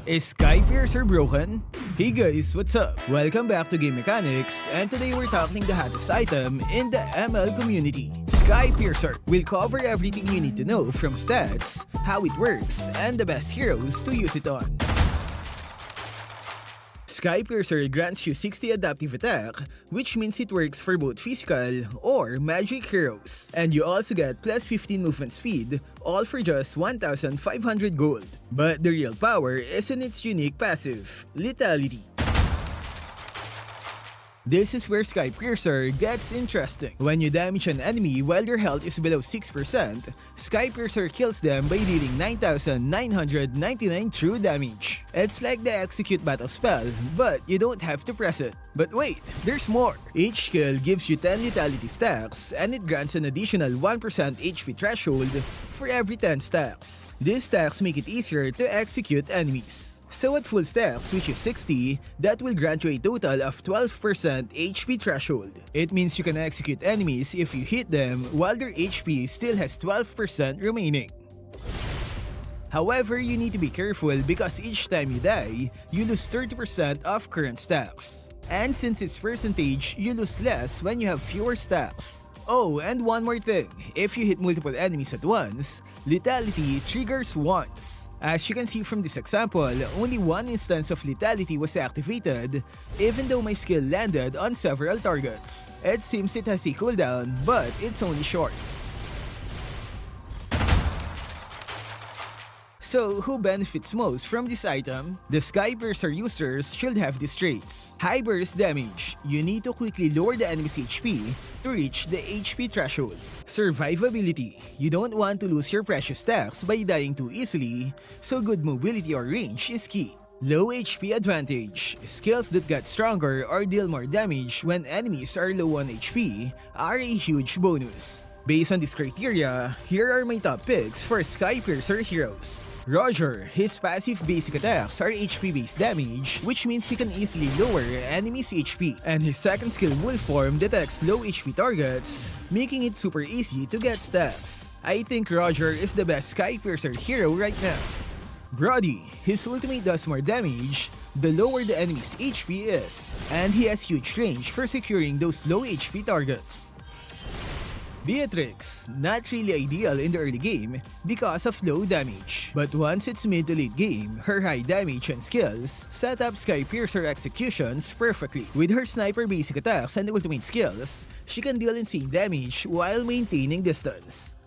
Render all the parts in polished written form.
Is Skypiercer broken? Hey guys, what's up? Welcome back to Game Mechanics, and today we're tackling the hottest item in the ML community, Skypiercer. We'll cover everything you need to know from stats, how it works, and the best heroes to use it on. Skypiercer grants you 60 adaptive attack, which means it works for both physical or magic heroes. And you also get plus 15 movement speed, all for just 1,500 gold. But the real power is in its unique passive, Lethality. This is where Skypiercer gets interesting. When you damage an enemy while their health is below 6%, Skypiercer kills them by dealing 9,999 true damage. It's like the execute battle spell, but you don't have to press it. But wait, there's more! Each kill gives you 10 lethality stacks, and it grants an additional 1% HP threshold for every 10 stacks. These stacks make it easier to execute enemies. So at full stacks, which is 60, that will grant you a total of 12% HP threshold. It means you can execute enemies if you hit them while their HP still has 12% remaining. However, you need to be careful because each time you die, you lose 30% of current stacks. And since it's percentage, you lose less when you have fewer stacks. Oh, and one more thing, if you hit multiple enemies at once, Lethality triggers once. As you can see from this example, only one instance of Lethality was activated, even though my skill landed on several targets. It seems it has a cooldown, but it's only short. So, who benefits most from this item? The Skypiercer users should have these traits. High burst damage. You need to quickly lower the enemy's HP to reach the HP threshold. Survivability. You don't want to lose your precious stacks by dying too easily, so good mobility or range is key. Low HP advantage. Skills that get stronger or deal more damage when enemies are low on HP are a huge bonus. Based on this criteria, here are my top picks for Skypiercer heroes. Roger, his passive basic attacks are HP-based damage, which means he can easily lower enemies' HP. And his second skill Wolf form detects low HP targets, making it super easy to get stacks. I think Roger is the best Skypiercer hero right now. Brody, his ultimate does more damage the lower the enemy's HP is, and he has huge range for securing those low HP targets. Beatrix, not really ideal in the early game because of low damage. But once it's mid to late game, her high damage and skills set up Skypiercer executions perfectly. With her sniper basic attacks and ultimate skills, she can deal insane damage while maintaining distance.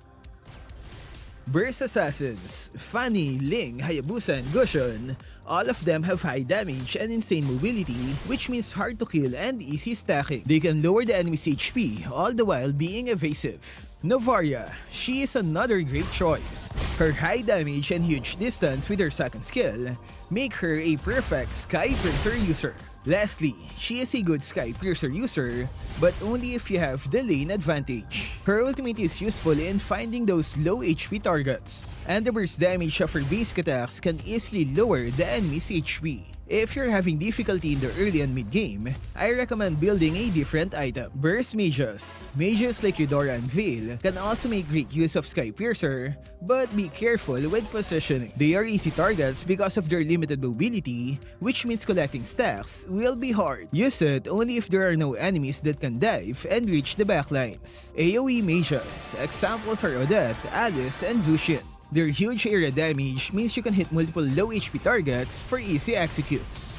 Burst Assassins, Fanny, Ling, Hayabusa, and Gushun, all of them have high damage and insane mobility, which means hard to kill and easy stacking. They can lower the enemy's HP, all the while being evasive. Novaria, she is another great choice. Her high damage and huge distance with her second skill make her a perfect Skypiercer user. Lastly, she is a good Skypiercer user, but only if you have the lane advantage. Her ultimate is useful in finding those low HP targets, and the burst damage of her basic attacks can easily lower the enemy's HP. If you're having difficulty in the early and mid game, I recommend building a different item. Burst Mages. Mages like Eudora and Veil can also make great use of Skypiercer, but be careful with positioning. They are easy targets because of their limited mobility, which means collecting stacks will be hard. Use it only if there are no enemies that can dive and reach the backlines. AoE Mages. Examples are Odette, Alice, and Zushin. Their huge area damage means you can hit multiple low HP targets for easy executes.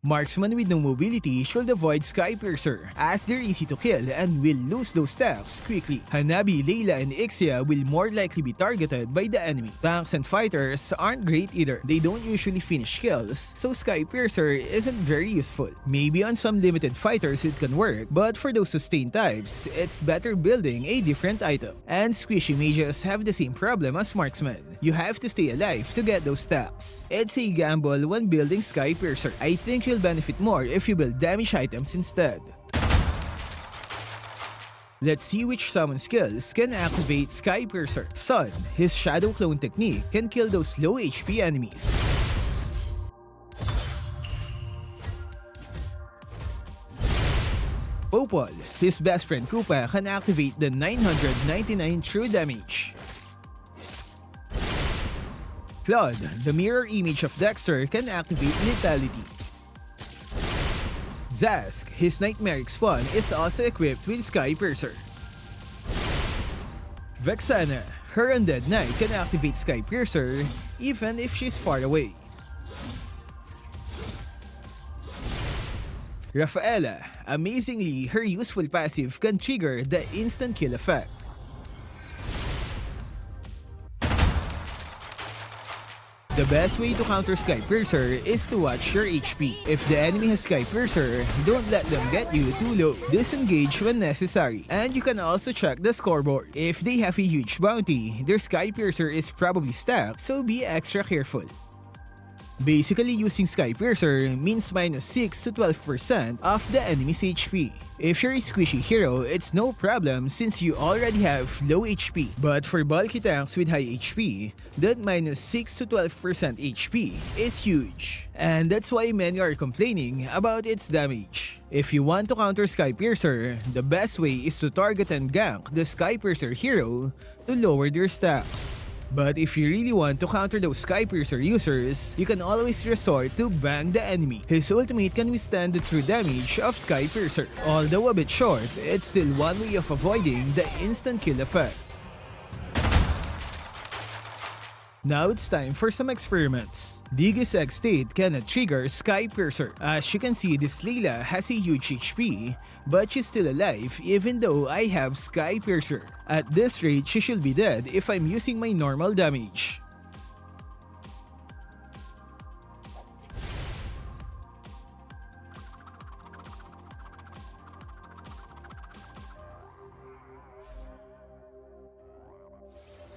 Marksmen with no mobility should avoid Skypiercer, as they're easy to kill and will lose those stacks quickly. Hanabi, Layla, and Ixia will more likely be targeted by the enemy. Tanks and fighters aren't great either. They don't usually finish kills, so Skypiercer isn't very useful. Maybe on some limited fighters it can work, but for those sustained types, it's better building a different item. And squishy mages have the same problem as Marksmen. You have to stay alive to get those stacks. It's a gamble when building Skypiercer. I think you'll benefit more if you build damage items instead. Let's see which summon skills can activate Skypiercer. Sun, his shadow clone technique can kill those low HP enemies. Popol, his best friend Koopa can activate the 999 true damage. Claude, the mirror image of Dexter, can activate Lethality. Zask, his nightmaric spawn, is also equipped with Sky Piercer. Vexana, her undead knight, can activate Sky Piercer even if she's far away. Rafaela, amazingly, her useful passive can trigger the instant kill effect. The best way to counter Sky Piercer is to watch your HP. If the enemy has Sky Piercer, don't let them get you too low. Disengage when necessary. And you can also check the scoreboard. If they have a huge bounty, their Sky Piercer is probably stacked, so be extra careful. Basically, using Sky Piercer means minus 6 to 12% of the enemy's HP. If you're a squishy hero, it's no problem since you already have low HP. But for bulky tanks with high HP, that minus 6 to 12% HP is huge. And that's why many are complaining about its damage. If you want to counter Sky Piercer, the best way is to target and gank the Sky Piercer hero to lower their stacks. But if you really want to counter those Sky Piercer users, you can always resort to Bang the enemy. His ultimate can withstand the true damage of Sky Piercer. Although a bit short, it's still one way of avoiding the instant kill effect. Now it's time for some experiments. Diggie's egg state cannot trigger Sky Piercer. As you can see, this Layla has a huge HP, but she's still alive even though I have Sky Piercer. At this rate, she should be dead if I'm using my normal damage.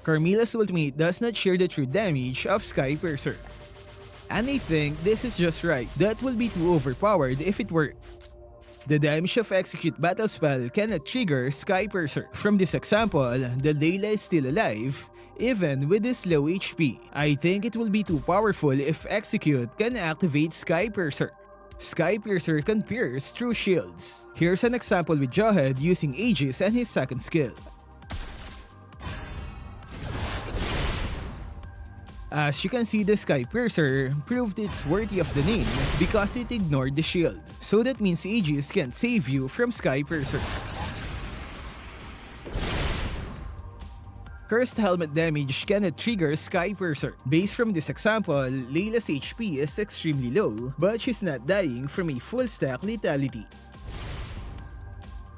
Carmilla's ultimate does not share the true damage of Sky Piercer. And I think this is just right. That will be too overpowered if it worked. The damage of Execute Battle Spell cannot trigger Sky Piercer. From this example, the Layla is still alive, even with this low HP. I think it will be too powerful if Execute can activate Sky Piercer. Sky Piercer can pierce through shields. Here's an example with Jawhead using Aegis and his second skill. As you can see, the Sky Piercer proved it's worthy of the name because it ignored the shield. So that means Aegis can't save you from Sky Piercer. Cursed Helmet damage cannot trigger Sky Piercer. Based from this example, Layla's HP is extremely low, but she's not dying from a full stack Lethality.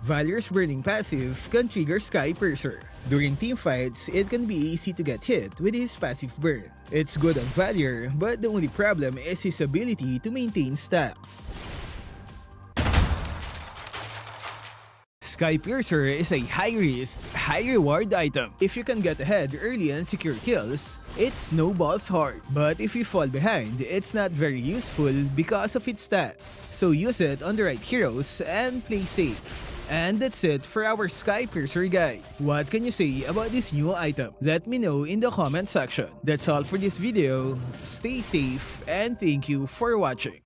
Valir's burning passive can trigger Sky Piercer. During teamfights, it can be easy to get hit with his passive burn. It's good on Valir, but the only problem is his ability to maintain stacks. Sky Piercer is a high-risk, high-reward item. If you can get ahead early and secure kills, it snowballs hard. But if you fall behind, it's not very useful because of its stats. So use it on the right heroes and play safe. And that's it for our Sky Piercer guide. What can you say about this new item? Let me know in the comment section. That's all for this video. Stay safe and thank you for watching.